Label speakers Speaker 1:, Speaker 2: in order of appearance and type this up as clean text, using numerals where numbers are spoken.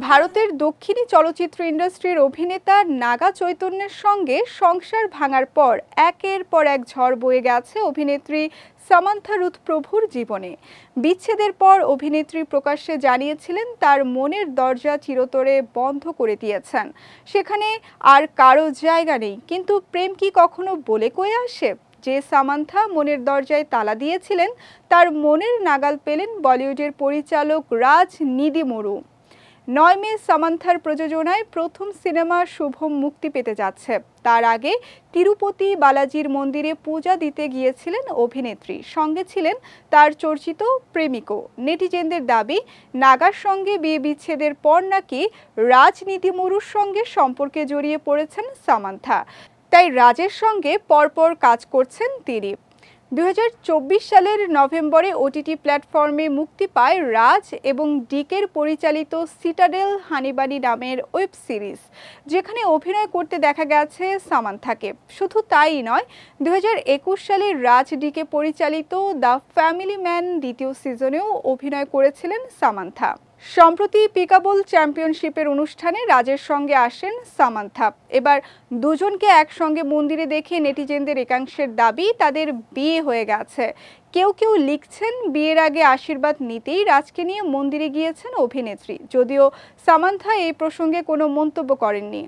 Speaker 1: ভারতের দক্ষিণী চলচ্চিত্র ইন্ডাস্ট্রির অভিনেতা নাগা চৈতন্যের সঙ্গে সংসার ভাঙার পর একের পর এক ঝড় বয়ে গেছে অভিনেত্রী সামান্থা রুথ প্রভুর জীবনে। বিচ্ছেদের পর অভিনেত্রী প্রকাশ্যে জানিয়েছিলেন তার মনের দরজা চিরতরে বন্ধ করে দিয়েছেন, সেখানে আর কারো জায়গা নেই। কিন্তু প্রেম কি কখনো বলে কয়ে আসে? যে সামান্থা মনের দরজায় তালা দিয়েছিলেন তার মনের নাগাল পেলেন বলিউডের পরিচালক রাজ নিদিমুরু। ৯ মে সামান্থার প্রযোজনায় প্রথম সিনেমা শুভম মুক্তি পেতে যাচ্ছে। তার আগে তিরুপতি বালাজির মন্দিরে পূজা দিতে গিয়েছিলেন অভিনেত্রী, সঙ্গে ছিলেন তার চর্চিত প্রেমিকও। নেটিজেনদের দাবি, নাগার সঙ্গে বিয়ে বিচ্ছেদের পর নাকি রাজনীতিমরুর সঙ্গে সম্পর্কে জড়িয়ে পড়েছেন সামান্থা, তাই রাজের সঙ্গে পরপর কাজ করছেন তিনি। ২০২৪ সালের নভেম্বরে ওটিটি প্ল্যাটফর্মে মুক্তি পায় রাজ এবং ডিকের পরিচালিত সিটাডেল হানিবানি নামের ওয়েব সিরিজ, যেখানে অভিনয় করতে দেখা গেছে সামান্থাকে। শুধু তাই নয়, ২০২১ সালে রাজ ডিকে পরিচালিত দ্য ফ্যামিলি ম্যান দ্বিতীয় সিজনেও অভিনয় করেছিলেন সামান্থা। সম্প্রতি পিকাবল চ্যাম্পিয়নশিপের অনুষ্ঠানে রাজের সঙ্গে আসেন সামান্থা। এবার দুজনকে একসঙ্গে মন্দিরে দেখে নেটিজেনদের একাংশের দাবি তাদের বিয়ে হয়ে গেছে। কেউ কেউ লিখছেন, বিয়ের আগে আশীর্বাদ নিতেই রাজকে নিয়ে মন্দিরে গিয়েছেন অভিনেত্রী, যদিও সামান্থা এই প্রসঙ্গে কোনো মন্তব্য করেননি।